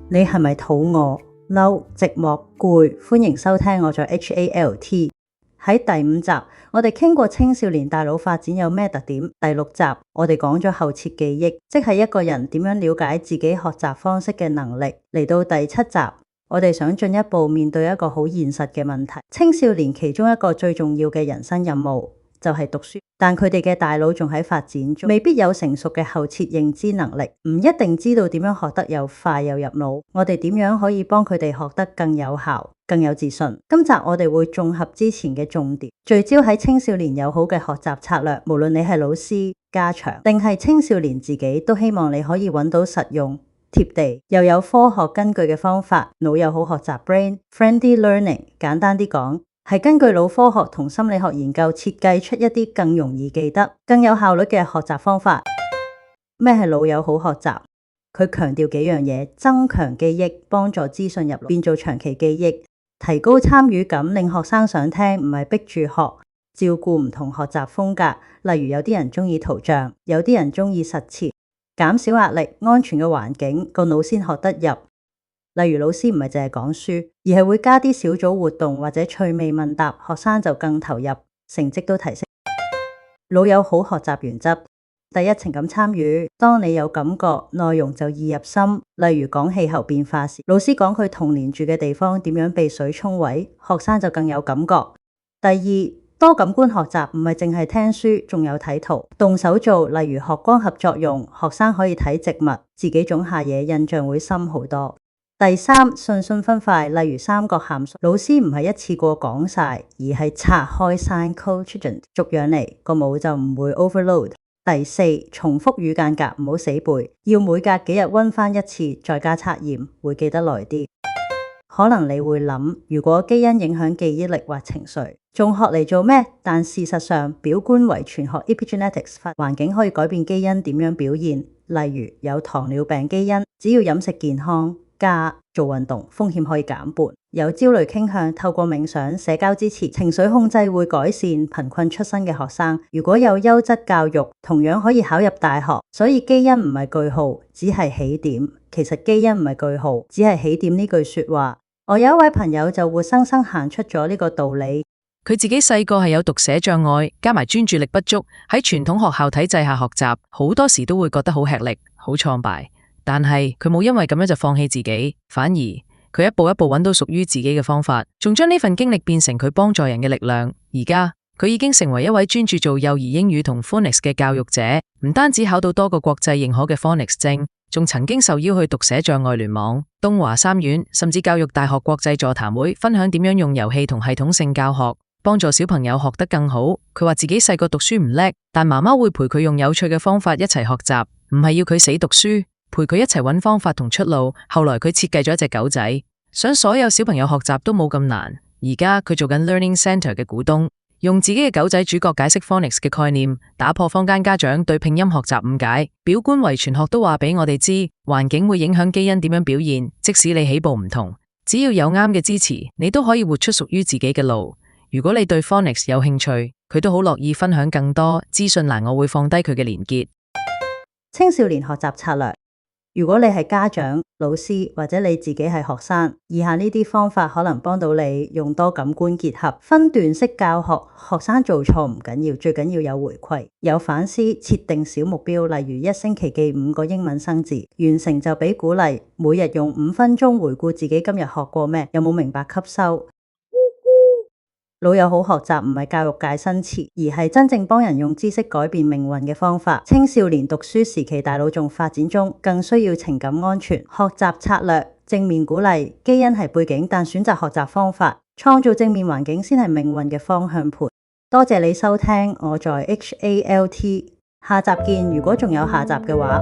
你係咪肚餓、嬲、寂寞、攰？歡迎收聽我在 HALT。喺第5集，我哋傾過青少年大腦發展有咩特點。第6集，我哋講咗後設記憶，即係一個人點樣了解自己學習方式嘅能力。嚟到第7集，我哋想進一步面對一個好現實嘅問題。青少年其中一個最重要嘅人生任務就係讀書，但佢哋嘅大腦仲喺發展中，未必有成熟嘅後設認知能力，唔一定知道點樣學得又快又入腦。我哋點樣可以幫佢哋學得更有效、更有自信？今集我哋會綜合之前嘅重點，聚焦喺青少年友好嘅學習策略。無論你係老師、家長定係青少年自己，都希望你可以揾到實用、貼地又有科學根據嘅方法。腦友好學習 Brain Friendly Learning， 簡單啲講，係根據腦科學同心理學研究設計出一啲更容易記得、更有效率嘅學習方法。咩係腦友好學習？佢強調幾樣嘢：增強記憶，幫助資訊入腦變做長期記憶，提高參與感，令學生想聽，唔係逼住學，照顧唔同學習風格。例如有啲人中意圖像，有啲人中意實踐，減少壓力，安全嘅環境，個腦先學得入。例如老師唔係淨係講書，而係會加啲小組活動或者趣味問答，學生就更投入，成績都提升。腦友好學習原則：第一，情感參與。當你有感覺，內容就易入心。例如講氣候變化時，老師講佢童年住嘅地方點樣被水沖毀，學生就更有感覺。第二，多感官學習，唔係淨係聽書，仲有睇圖，動手做。例如學光合作用，學生可以睇植物，自己種下嘢，印象會深好多。第三，順序分塊，例如三角函數，老師唔係一次過講晒，而係拆開 sign code children 逐樣嚟，個腦就唔會 overload。第四，重複與間隔，唔好死背，要每隔幾日溫翻一次，再加測驗，會記得耐啲。可能你會諗，如果基因影響記憶力或情緒，仲學嚟做咩？但事實上，表觀遺傳學 epigenetics 環境可以改變基因點樣表現。例如有糖尿病基因，只要飲食健康加做運動，風險可以減半。有焦慮傾向，透過冥想、社交支持、情緒控制會改善。貧困出身嘅學生，如果有優質教育，同樣可以考入大學。所以基因唔係句號，只係起點。其實基因唔係句號，只係起點呢句說話，我有一位朋友就活生生行出咗呢個道理。佢自己細個係有讀寫障礙，加埋專注力不足，喺傳統學校體制下學習，好多時都會覺得好吃力、好挫敗。但係佢冇因為咁樣就放棄自己，反而佢一步一步揾到屬於自己嘅方法，仲將呢份經歷變成佢幫助人嘅力量。而家佢已經成為一位專注做幼兒英語同 Phonics 嘅教育者，唔單止考到多個國際認可嘅 Phonics 證，仲曾經受邀去讀寫障礙聯網、東華三院甚至教育大學國際座談會，分享點樣用遊戲同系統性教學幫助小朋友學得更好。佢話自己細個讀書唔叻，但媽媽會陪佢用有趣嘅方法一齊學習，唔係要佢死讀書，陪佢一齊揾方法同出路。後來佢設計咗一隻狗仔，想所有小朋友學習都冇咁難。而家佢做緊 Learning Center 嘅股東，用自己嘅狗仔主角解釋 Phonics 嘅概念，打破坊間家長對拼音學習誤解。表觀遺傳學都話俾我哋知，環境會影響基因點樣表現，即使你起步唔同，只要有啱嘅支持，你都可以活出屬於自己嘅路。如果你對 Phonics 有興趣，佢都好樂意分享更多資訊欄，我會放低佢嘅連結。青少年學習策略。如果你係家長、老師或者你自己係學生，以下呢啲方法可能幫到你。用多感官結合，分段式教學，學生做錯唔緊要，最緊要有回饋，有反思，設定小目標，例如1星期記5個英文生字，完成就俾鼓勵，每日用5分鐘回顧自己今日學過咩，有冇明白吸收。腦友好學習唔係教育界新詞，而係真正幫人用知識改變命運嘅方法。青少年讀書時期大腦仲發展中，更需要情感安全、學習策略、正面鼓勵。基因係背景，但選擇學習方法，創造正面環境先係命運嘅方向盤。多謝你收聽我在 HALT， 下集見。如果仲有下集嘅話，